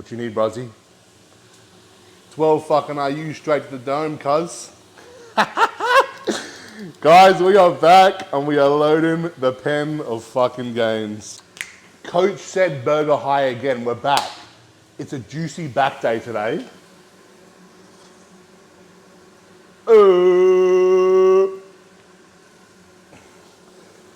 What you need, Bruzzy? 12 fucking IU straight to the dome, cuz. Guys, we are back and we are loading the pen of fucking gains. Coach said burger high again, we're back. It's a juicy back day today.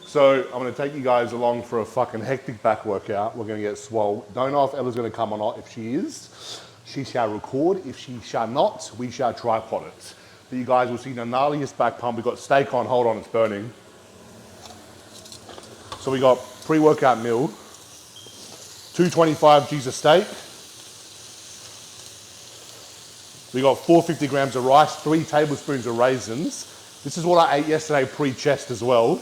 So I'm gonna take you guys along for a fucking hectic back workout. We're gonna get swole. Don't know if Ella's gonna come or not. If she is, she shall record. If she shall not, we shall tripod it. But you guys will see the gnarliest back pump. We've got steak on, hold on, it's burning. So we got pre-workout meal, 225 G's of steak. We got 450 grams of rice, 3 tablespoons of raisins. This is what I ate yesterday pre-chest as well.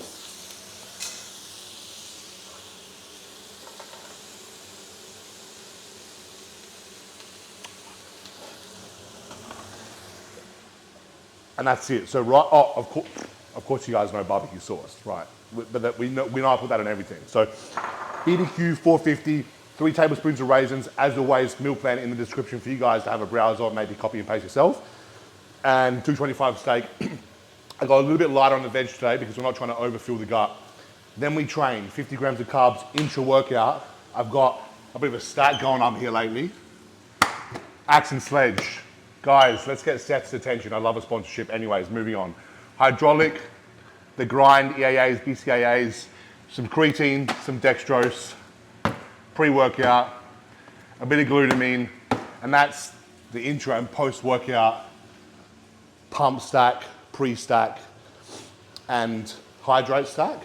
And that's it. So right, oh, of course you guys know barbecue sauce, right? But we know I put that in everything. So BBQ 450, 3 tablespoons of raisins. As always, meal plan in the description for you guys to have a browse on, maybe copy and paste yourself. And 225 steak. I got a little bit lighter on the veg today because we're not trying to overfill the gut. Then we train 50 grams of carbs intra workout. I've got a bit of a stat going on here lately. Axe and sledge. Guys, let's get Seth's attention. I love a sponsorship. Anyways, moving on. Hydraulic, the grind, EAAs, BCAAs, some creatine, some dextrose, pre-workout, a bit of glutamine, and that's the intra and post-workout pump stack, pre-stack, and hydrate stack.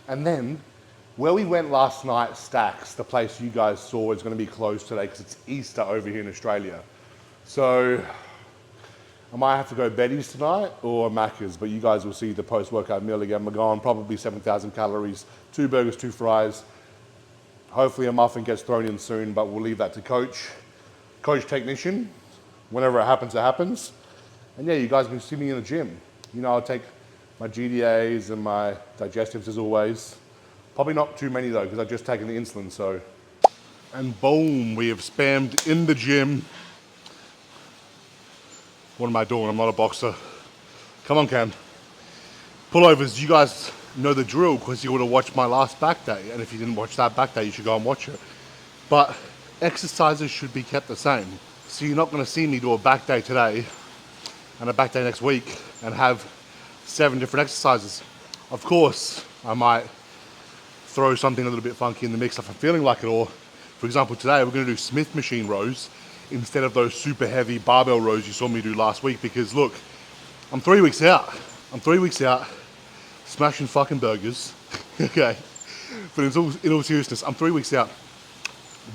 And then where we went last night, Stacks, the place you guys saw, is going to be closed today because it's Easter over here in Australia. So I might have to go Betty's tonight or Macca's, but you guys will see the post-workout meal again. We're going probably 7,000 calories, 2 burgers, 2 fries. Hopefully a muffin gets thrown in soon, but we'll leave that to Coach. Coach technician, whenever it happens, it happens. And yeah, you guys can see me in the gym. You know, I'll take my GDAs and my digestives as always. Probably not too many though, because I've just taken the insulin, so. And boom, we have spammed in the gym. What am I doing? I'm not a boxer. Come on, Cam. Pullovers, you guys know the drill because you would have watched my last back day. And if you didn't watch that back day, you should go and watch it. But exercises should be kept the same. So you're not going to see me do a back day today and a back day next week and have 7 different exercises. Of course, I might throw something a little bit funky in the mix if I'm feeling like it. Or, for example, today we're going to do Smith machine rows instead of those super heavy barbell rows you saw me do last week, because look, I'm 3 weeks out. I'm 3 weeks out smashing fucking burgers, okay? But in all seriousness, I'm 3 weeks out.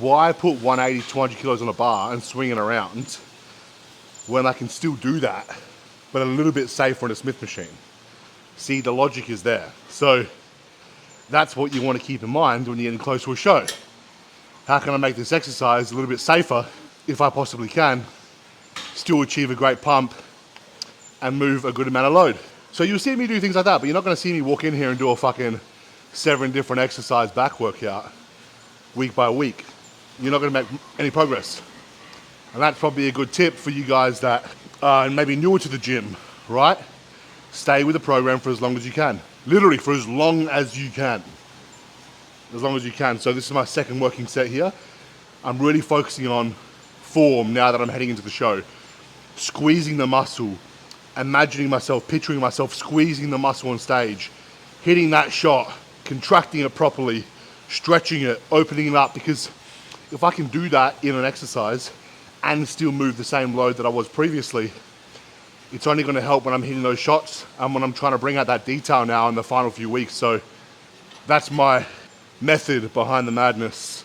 Why put 180, 200 kilos on a bar and swing it around when I can still do that, but a little bit safer on a Smith machine? See, the logic is there. So that's what you want to keep in mind when you're getting close to a show. How can I make this exercise a little bit safer if I possibly can, still achieve a great pump and move a good amount of load? So you'll see me do things like that, but you're not going to see me walk in here and do a fucking 7 different exercise back workout week by week. You're not going to make any progress. And that's probably a good tip for you guys that are maybe newer to the gym, right? Stay with the program for as long as you can. Literally for as long as you can. As long as you can. So this is my second working set here. I'm really focusing on form now that I'm heading into the show. Squeezing the muscle, imagining myself, picturing myself squeezing the muscle on stage, hitting that shot, contracting it properly, stretching it, opening it up, because if I can do that in an exercise and still move the same load that I was previously, it's only going to help when I'm hitting those shots and when I'm trying to bring out that detail now in the final few weeks. So that's my method behind the madness.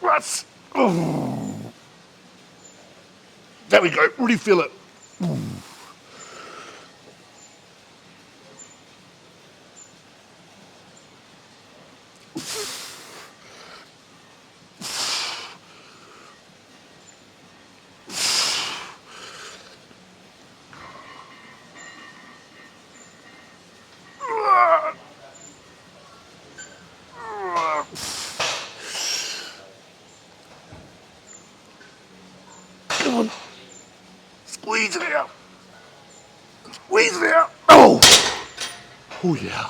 That's, oh. There we go, really feel it. Come on. Squeeze it out. Squeeze it out. Oh. Oh yeah.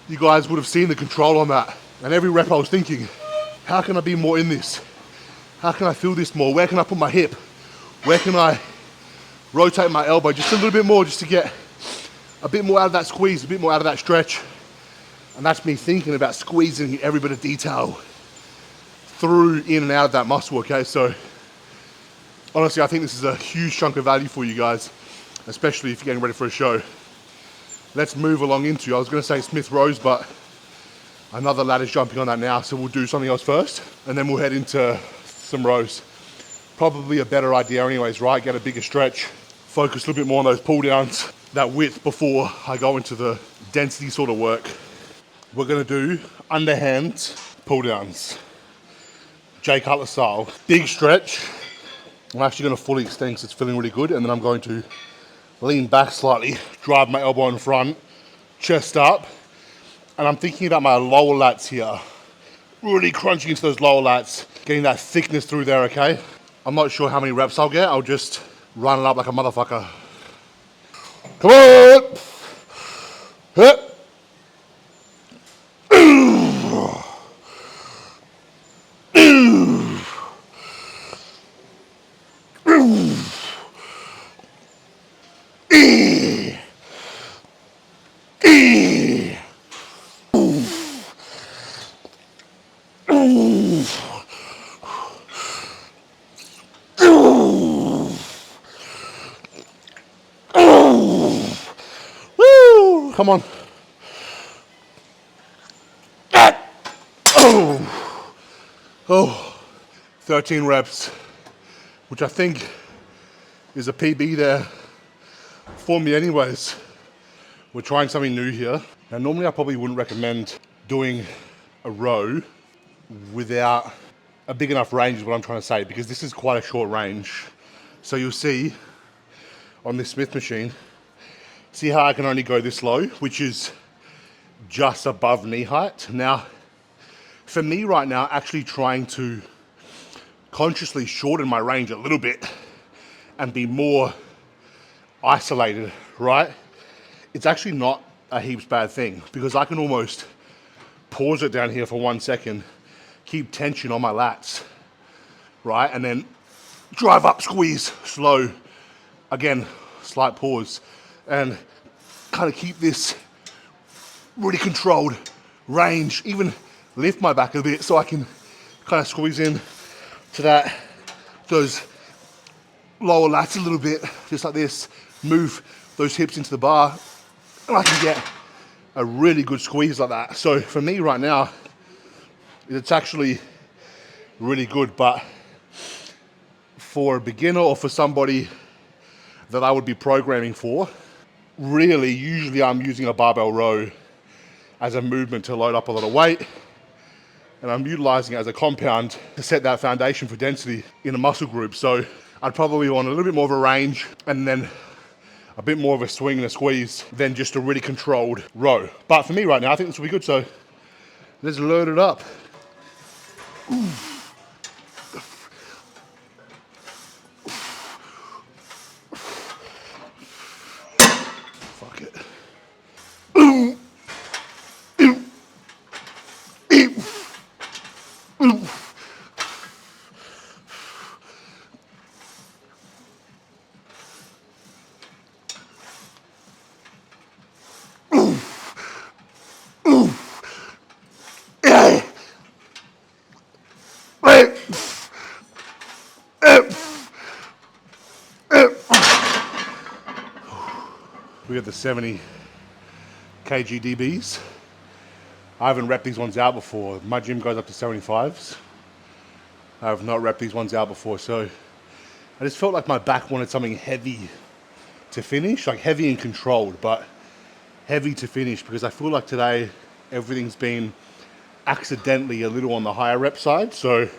You guys would have seen the control on that. And every rep I was thinking, how can I be more in this? How can I feel this more? Where can I put my hip? Where can I rotate my elbow just a little bit more, just to get a bit more out of that squeeze, a bit more out of that stretch. And that's me thinking about squeezing every bit of detail through, in and out of that muscle, okay? So honestly, I think this is a huge chunk of value for you guys, especially if you're getting ready for a show. Let's move along into, I was gonna say Smith rows, but another ladder's jumping on that now, so we'll do something else first, and then we'll head into some rows. Probably a better idea anyways, right? Get a bigger stretch, focus a little bit more on those pull downs, that width before I go into the density sort of work. We're gonna do underhand pull downs, Jay Cutler style. Big stretch. I'm actually gonna fully extend because it's feeling really good, and then I'm going to lean back slightly, drive my elbow in front, chest up, and I'm thinking about my lower lats here. Really crunching into those lower lats, getting that thickness through there, okay? I'm not sure how many reps I'll get. I'll just run it up like a motherfucker. Come on! Hit! Come on. Oh, 13 reps, which I think is a PB there for me anyways. We're trying something new here. Now normally I probably wouldn't recommend doing a row without a big enough range is what I'm trying to say, because this is quite a short range. So you'll see on this Smith machine, see how I can only go this low, which is just above knee height. Now, for me right now, actually trying to consciously shorten my range a little bit and be more isolated, right? It's actually not a heaps bad thing, because I can almost pause it down here for 1 second, keep tension on my lats, right? And then drive up, squeeze, slow, again, slight pause, and kind of keep this really controlled range, even lift my back a bit so I can kind of squeeze in to those lower lats a little bit, just like this, move those hips into the bar, and I can get a really good squeeze like that. So for me right now, it's actually really good, but for a beginner or for somebody that I would be programming for, really, usually I'm using a barbell row as a movement to load up a lot of weight, and I'm utilizing it as a compound to set that foundation for density in a muscle group. So I'd probably want a little bit more of a range and then a bit more of a swing and a squeeze than just a really controlled row. But for me right now, I think this will be good, so let's load it up. Ooh. Fuck it. We got the 70 kg DBs. I haven't repped these ones out before. My gym goes up to 75s. I have not repped these ones out before, so I just felt like my back wanted something heavy to finish, like heavy and controlled, but heavy to finish, because I feel like today everything's been accidentally a little on the higher rep side. So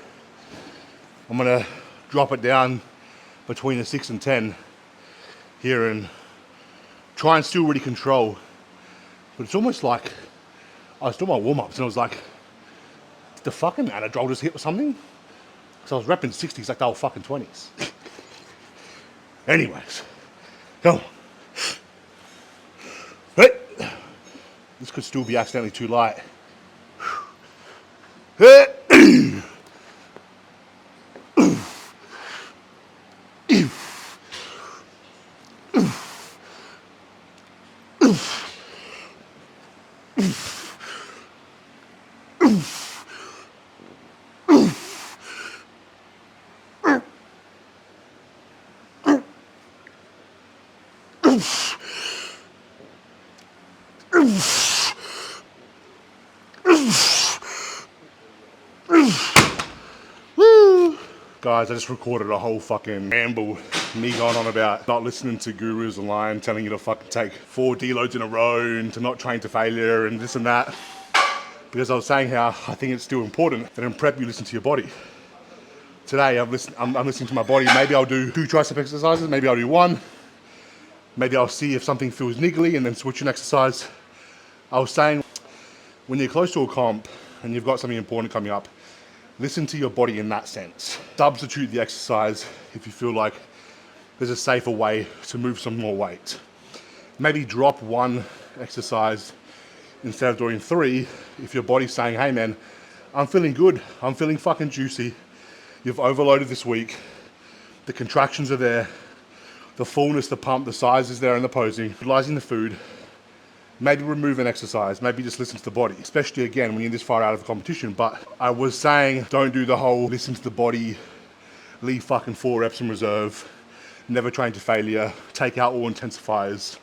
I'm gonna drop it down between a 6 and 10 here and try and still really control. But it's almost like I was doing my warm-ups and I was like, did the fucking anadrol just hit or something? So I was repping 60s like they were fucking 20s. Anyways, come on. Hey. This could still be accidentally too light. Hey. Woo! Guys, I just recorded a whole fucking ramble, me going on about not listening to gurus online telling you to fucking take 4 deloads in a row and to not train to failure and this and that. Because I was saying how I think it's still important that in prep you listen to your body. Today I'm listening to my body. Maybe I'll do 2 tricep exercises, maybe I'll do 1. Maybe I'll see if something feels niggly and then switch an exercise. I was saying, when you're close to a comp and you've got something important coming up, listen to your body in that sense. Substitute the exercise if you feel like there's a safer way to move some more weight. Maybe drop 1 exercise instead of doing 3 if your body's saying, hey man, I'm feeling good, I'm feeling fucking juicy. You've overloaded this week, the contractions are there, the fullness, the pump, the size is there in the posing, utilizing the food. Maybe remove an exercise, maybe just listen to the body, especially again when you're this far out of the competition. But I was saying, don't do the whole listen to the body, leave fucking 4 reps in reserve, never train to failure, take out all intensifiers,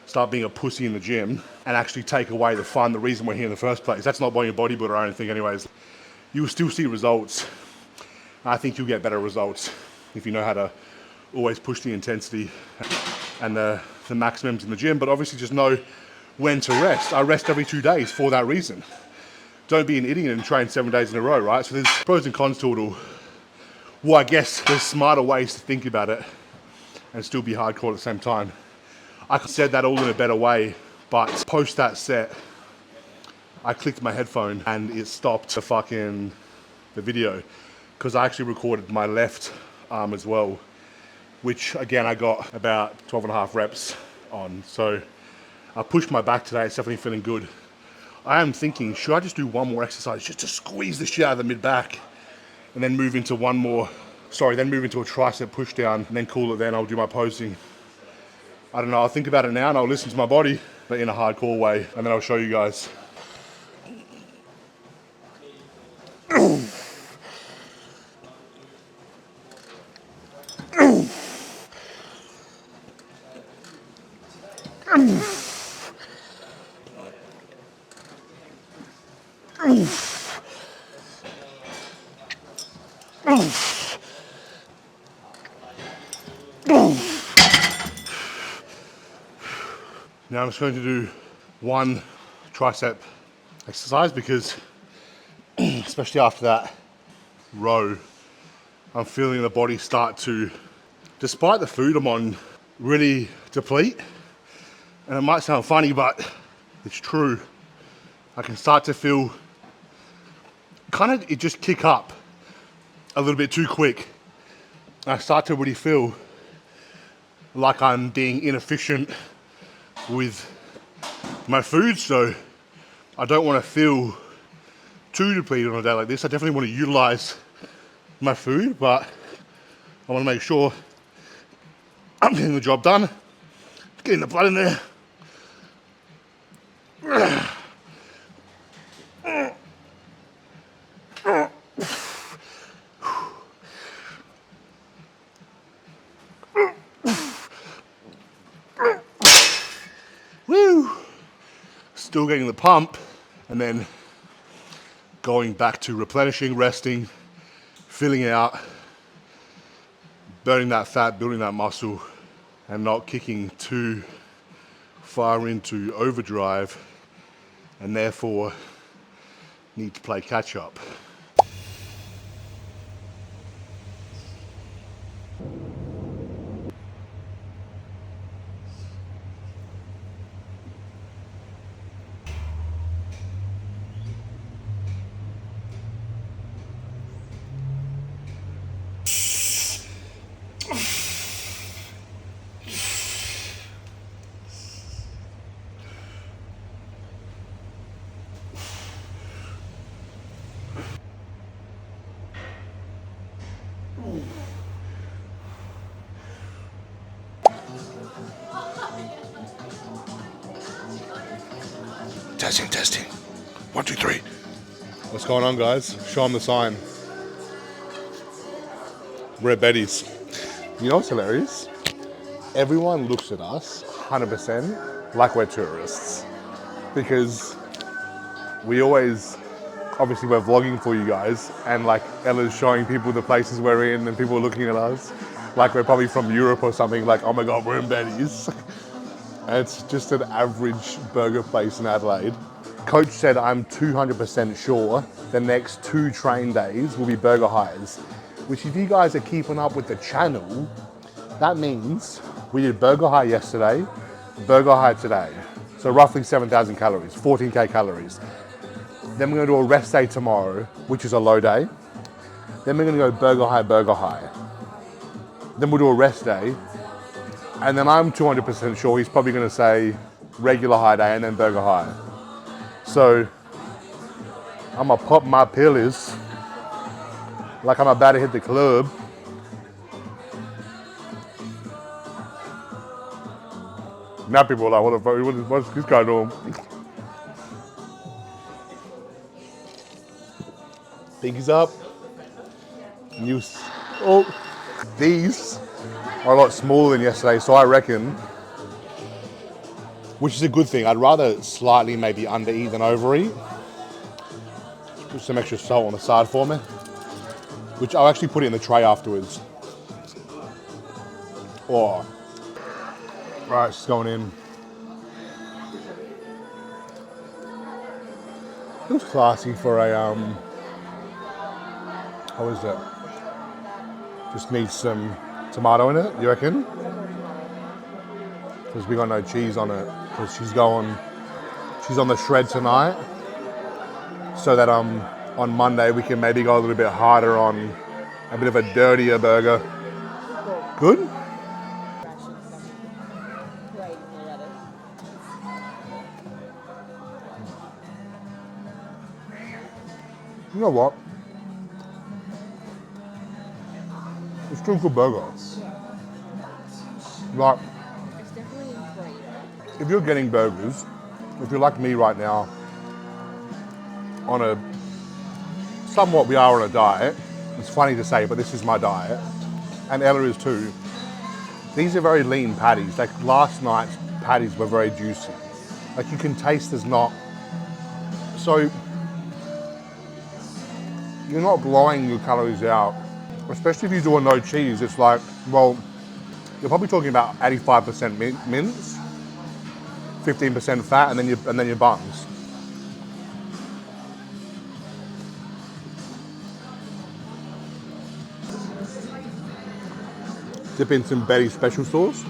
start being a pussy in the gym, and actually take away the fun, the reason we're here in the first place. That's not being a bodybuilder or anything anyways. You will still see results. I think you'll get better results if you know how to always push the intensity and the maximums in the gym, but obviously just know when to rest. I rest every 2 days for that reason. Don't be an idiot and train 7 days in a row, right? So there's pros and cons to it all. Well, I guess there's smarter ways to think about it and still be hardcore at the same time. I said that all in a better way, but post that set, I clicked my headphone and it stopped the video because I actually recorded my left arm as well, which again, I got about 12.5 reps on. So I pushed my back today, it's definitely feeling good. I am thinking, should I just do 1 more exercise just to squeeze the shit out of the mid back and then move into a tricep push down and then call it then, I'll do my posing. I don't know, I'll think about it now and I'll listen to my body, but in a hardcore way, and then I'll show you guys. Now I'm just going to do 1 tricep exercise because, especially after that row, I'm feeling the body start to, despite the food I'm on, really deplete. And it might sound funny, but it's true. I can start to feel it just kick up a little bit too quick. I start to really feel like I'm being inefficient with my food, so I don't want to feel too depleted on a day like this. I definitely want to utilize my food, but I want to make sure I'm getting the job done, getting the blood in there. Woo! Still getting the pump, and then going back to replenishing, resting, filling out, burning that fat, building that muscle, and not kicking too far into overdrive, and therefore need to play catch up. Testing, testing. 1, 2, 3. What's going on, guys? Show them the sign. We're at Betty's. You know what's hilarious? Everyone looks at us 100% like we're tourists. Because we always, obviously we're vlogging for you guys, and like Ella's showing people the places we're in and people are looking at us like we're probably from Europe or something, like, oh my God, we're in Betty's. And it's just an average burger place in Adelaide. Coach said I'm 200% sure the next 2 train days will be burger highs, which if you guys are keeping up with the channel, that means we did burger high yesterday, burger high today. So roughly 7,000 calories, 14K calories. Then we're gonna do a rest day tomorrow, which is a low day. Then we're gonna go burger high, burger high. Then we'll do a rest day. And then I'm 200% sure he's probably gonna say regular high day and then burger high. So I'm gonna pop my pillies like I'm about to hit the club. Now people are like, what the fuck, what's this guy doing? Pinkies up. These are a lot smaller than yesterday, so I reckon, which is a good thing. I'd rather slightly maybe undereat than overeat. Put some extra salt on the side for me, which I'll actually put it in the tray afterwards. Oh, right, it's going in. It was classy for a how is it? Just needs some tomato in it, you reckon? Because we got no cheese on it. Because she's on the shred tonight. So that on Monday we can maybe go a little bit harder on a bit of a dirtier burger. Good? You know what? It's still a good burger. Like, It's definitely in flavor. if you're getting burgers, if you're like me right now, somewhat we are on a diet. It's funny to say, but this is my diet. And Ella is too. These are very lean patties. Like last night's patties were very juicy. Like you can taste there's not, so you're not blowing your calories out. Especially if you do a no cheese, it's like, well, you're probably talking about 85% mince, 15% fat, and then your buns. Dip in some Betty's special sauce.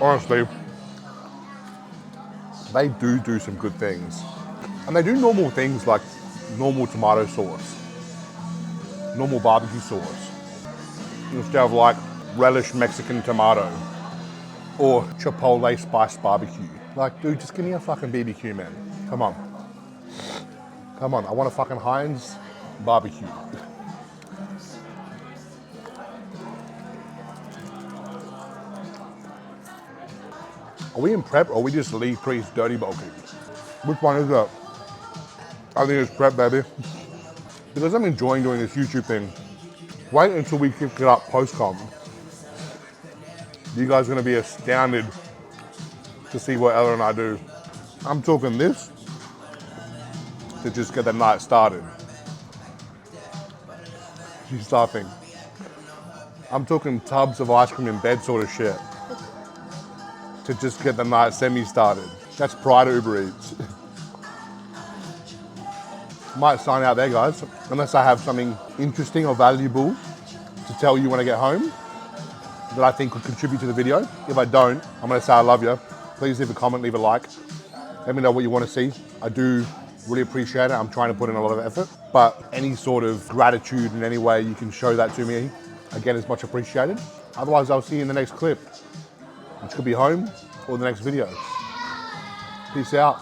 Honestly, they do some good things. And they do normal things like normal tomato sauce, normal barbecue sauce, instead of like relish Mexican tomato or Chipotle spice barbecue. Like, dude, just give me a fucking BBQ, man. Come on. Come on, I want a fucking Heinz barbecue. Are we in prep or are we just Lee Priest dirty bulking? Which one is that? I think it's prep, baby. Because I'm enjoying doing this YouTube thing. Wait until we kick it up post-com. You guys are gonna be astounded to see what Ella and I do. I'm talking this to just get the night started. She's laughing. I'm talking tubs of ice cream in bed sort of shit to just get the night semi-started. That's prior to Uber Eats. Might sign out there, guys, unless I have something interesting or valuable to tell you when I get home that I think could contribute to the video. If I don't, I'm gonna say I love you. Please leave a comment, leave a like. Let me know what you wanna see. I do really appreciate it. I'm trying to put in a lot of effort, but any sort of gratitude in any way you can show that to me, again, is much appreciated. Otherwise, I'll see you in the next clip, which could be home or the next video. Peace out.